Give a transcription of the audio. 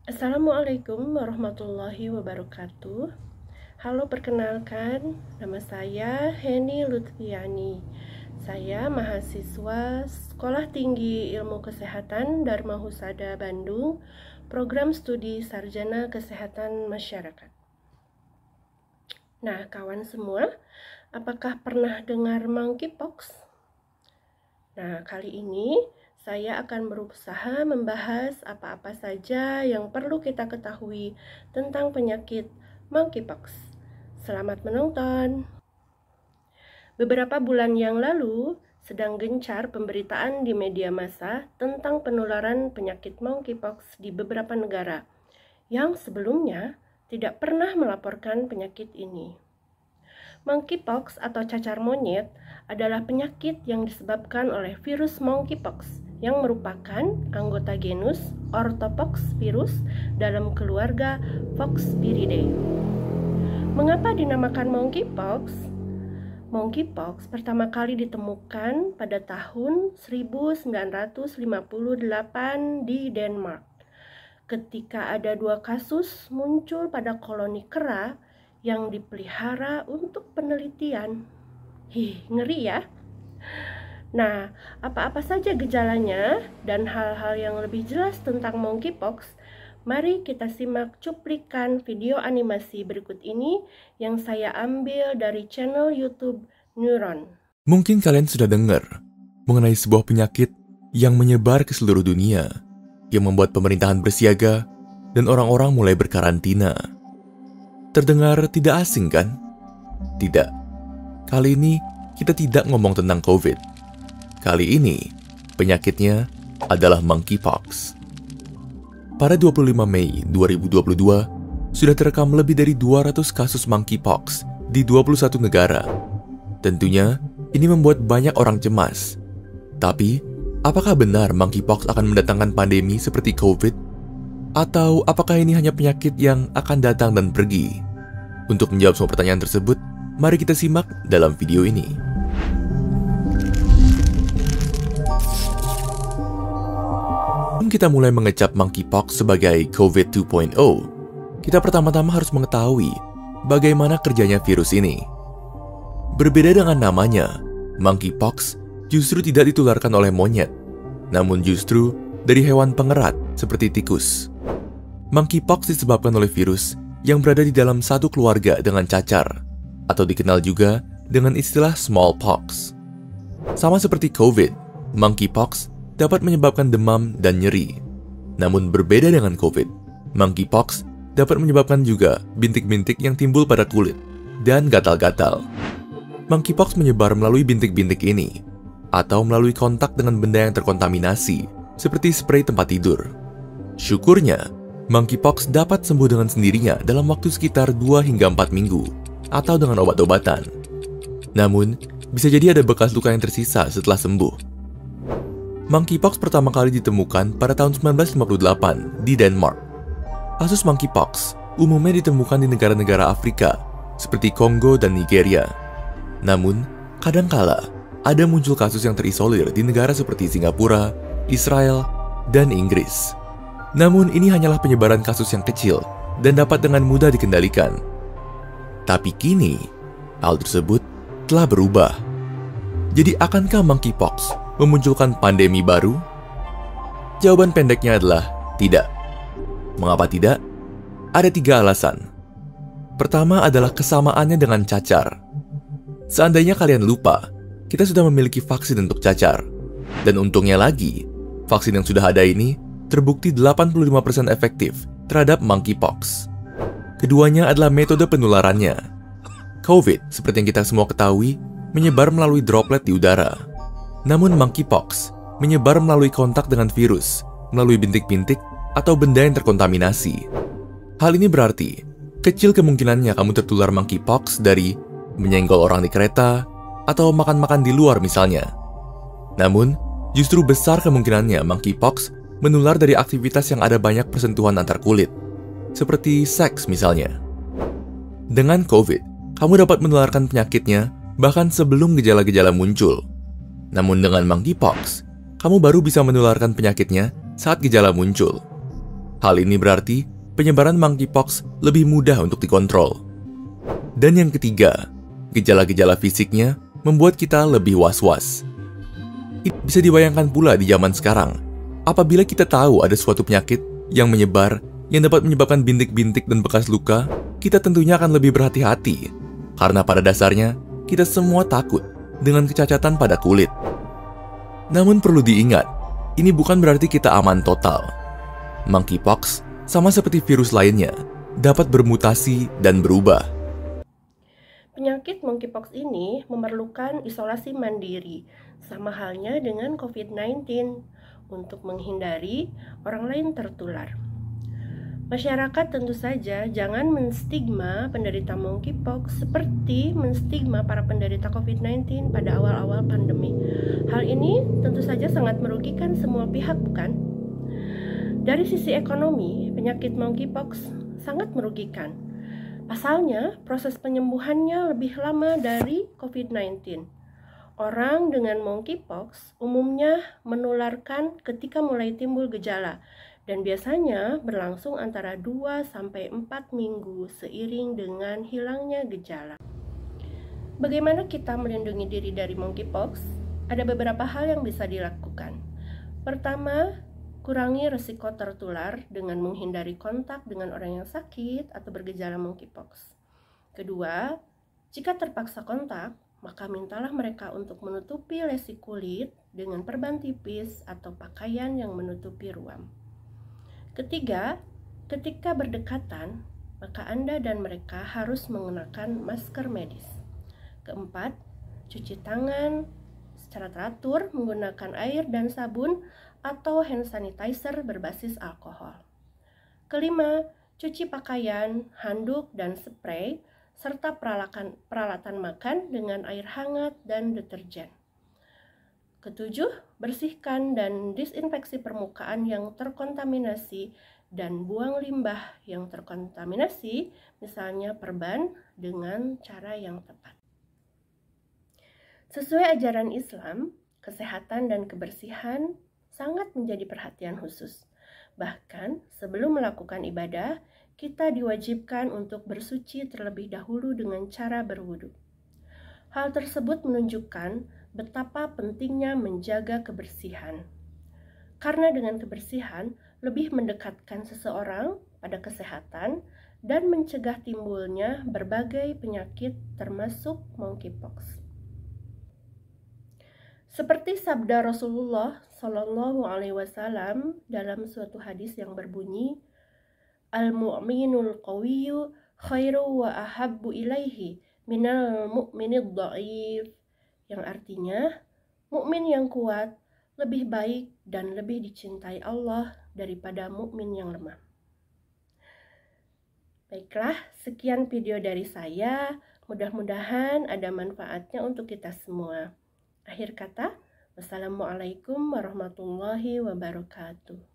Assalamualaikum warahmatullahi wabarakatuh. Halo, perkenalkan, nama saya Heni Lutfiani. Saya mahasiswa Sekolah Tinggi Ilmu Kesehatan Dharma Husada Bandung, program studi Sarjana Kesehatan Masyarakat. Nah, kawan semua, apakah pernah dengar monkeypox? Nah, kali ini saya akan berusaha membahas apa-apa saja yang perlu kita ketahui tentang penyakit monkeypox. Selamat menonton. Beberapa bulan yang lalu, sedang gencar pemberitaan di media massa tentang penularan penyakit monkeypox di beberapa negara yang sebelumnya tidak pernah melaporkan penyakit ini. Monkeypox atau cacar monyet adalah penyakit yang disebabkan oleh virus monkeypox yang merupakan anggota genus Orthopox virus dalam keluarga Poxviridae. Mengapa dinamakan monkeypox? Monkeypox pertama kali ditemukan pada tahun 1958 di Denmark. Ketika ada 2 kasus muncul pada koloni kera yang dipelihara untuk penelitian. Ngeri ya? Nah, apa-apa saja gejalanya dan hal-hal yang lebih jelas tentang monkeypox, mari kita simak cuplikan video animasi berikut ini yang saya ambil dari channel YouTube Neuron. Mungkin kalian sudah dengar mengenai sebuah penyakit yang menyebar ke seluruh dunia, yang membuat pemerintahan bersiaga dan orang-orang mulai berkarantina. Terdengar tidak asing kan? Tidak. Kali ini kita tidak ngomong tentang COVID. Kali ini penyakitnya adalah monkeypox. Pada 25 Mei 2022, sudah terekam lebih dari 200 kasus monkeypox di 21 negara. Tentunya, ini membuat banyak orang cemas. Tapi, apakah benar monkeypox akan mendatangkan pandemi seperti COVID? Atau apakah ini hanya penyakit yang akan datang dan pergi? Untuk menjawab semua pertanyaan tersebut, mari kita simak dalam video ini. Sebelum kita mulai mengecap monkeypox sebagai COVID 2.0, kita pertama-tama harus mengetahui bagaimana kerjanya virus ini. Berbeda dengan namanya, monkeypox justru tidak ditularkan oleh monyet, namun justru dari hewan pengerat seperti tikus. Monkeypox disebabkan oleh virus yang berada di dalam satu keluarga dengan cacar, atau dikenal juga dengan istilah smallpox. Sama seperti COVID, monkeypox dapat menyebabkan demam dan nyeri. Namun berbeda dengan COVID, monkeypox dapat menyebabkan juga bintik-bintik yang timbul pada kulit dan gatal-gatal. Monkeypox menyebar melalui bintik-bintik ini, atau melalui kontak dengan benda yang terkontaminasi, seperti spray tempat tidur. Syukurnya, monkeypox dapat sembuh dengan sendirinya dalam waktu sekitar 2 hingga 4 minggu, atau dengan obat-obatan. Namun, bisa jadi ada bekas luka yang tersisa setelah sembuh. Monkeypox pertama kali ditemukan pada tahun 1958 di Denmark. Kasus monkeypox umumnya ditemukan di negara-negara Afrika, seperti Kongo dan Nigeria. Namun, kadangkala ada muncul kasus yang terisolir di negara seperti Singapura, Israel, dan Inggris. Namun, ini hanyalah penyebaran kasus yang kecil dan dapat dengan mudah dikendalikan. Tapi kini, hal tersebut telah berubah. Jadi, akankah monkeypox memunculkan pandemi baru? Jawaban pendeknya adalah tidak. Mengapa tidak? Ada 3 alasan. Pertama adalah kesamaannya dengan cacar. Seandainya kalian lupa, kita sudah memiliki vaksin untuk cacar. Dan untungnya lagi, vaksin yang sudah ada ini terbukti 85% efektif terhadap monkeypox. Keduanya adalah metode penularannya. COVID, seperti yang kita semua ketahui, menyebar melalui droplet di udara. Namun monkeypox menyebar melalui kontak dengan virus, melalui bintik-bintik atau benda yang terkontaminasi. Hal ini berarti, kecil kemungkinannya kamu tertular monkeypox dari menyenggol orang di kereta atau makan-makan di luar misalnya. Namun, justru besar kemungkinannya monkeypox menular dari aktivitas yang ada banyak persentuhan antar kulit, seperti seks misalnya. Dengan COVID, kamu dapat menularkan penyakitnya bahkan sebelum gejala-gejala muncul. Namun dengan monkeypox, kamu baru bisa menularkan penyakitnya saat gejala muncul. Hal ini berarti penyebaran monkeypox lebih mudah untuk dikontrol. Dan yang ketiga, gejala-gejala fisiknya membuat kita lebih was-was. Itu bisa dibayangkan pula di zaman sekarang, apabila kita tahu ada suatu penyakit yang menyebar yang dapat menyebabkan bintik-bintik dan bekas luka, kita tentunya akan lebih berhati-hati. Karena pada dasarnya, kita semua takut dengan kecacatan pada kulit. Namun perlu diingat, ini bukan berarti kita aman total. Monkeypox, sama seperti virus lainnya, dapat bermutasi dan berubah. Penyakit monkeypox ini memerlukan isolasi mandiri, sama halnya dengan COVID-19, untuk menghindari orang lain tertular. Masyarakat tentu saja jangan menstigma penderita monkeypox seperti menstigma para penderita COVID-19 pada awal-awal pandemi. Hal ini tentu saja sangat merugikan semua pihak, bukan? Dari sisi ekonomi, penyakit monkeypox sangat merugikan. Pasalnya, proses penyembuhannya lebih lama dari COVID-19. Orang dengan monkeypox umumnya menularkan ketika mulai timbul gejala dan biasanya berlangsung antara 2-4 minggu seiring dengan hilangnya gejala. Bagaimana kita melindungi diri dari monkeypox? Ada beberapa hal yang bisa dilakukan. Pertama, kurangi risiko tertular dengan menghindari kontak dengan orang yang sakit atau bergejala monkeypox. Kedua, jika terpaksa kontak, maka mintalah mereka untuk menutupi lesi kulit dengan perban tipis atau pakaian yang menutupi ruam. Ketiga, ketika berdekatan, maka Anda dan mereka harus mengenakan masker medis. Keempat, cuci tangan secara teratur menggunakan air dan sabun atau hand sanitizer berbasis alkohol. Kelima, cuci pakaian, handuk, dan spray, serta peralatan makan dengan air hangat dan deterjen. Ketujuh, bersihkan dan disinfeksi permukaan yang terkontaminasi dan buang limbah yang terkontaminasi, misalnya perban, dengan cara yang tepat. Sesuai ajaran Islam, kesehatan dan kebersihan sangat menjadi perhatian khusus. Bahkan sebelum melakukan ibadah, kita diwajibkan untuk bersuci terlebih dahulu dengan cara berwudu. Hal tersebut menunjukkan betapa pentingnya menjaga kebersihan. Karena dengan kebersihan lebih mendekatkan seseorang pada kesehatan dan mencegah timbulnya berbagai penyakit termasuk monkeypox. Seperti sabda Rasulullah Shallallahu Alaihi Wasallam dalam suatu hadis yang berbunyi, Al-mu'minul qawiyyu khairu wa ahabbu ilaihi minal mu'minid dha'if, yang artinya, mukmin yang kuat lebih baik dan lebih dicintai Allah daripada mukmin yang lemah. Baiklah, sekian video dari saya. Mudah-mudahan ada manfaatnya untuk kita semua. Akhir kata, wassalamualaikum warahmatullahi wabarakatuh.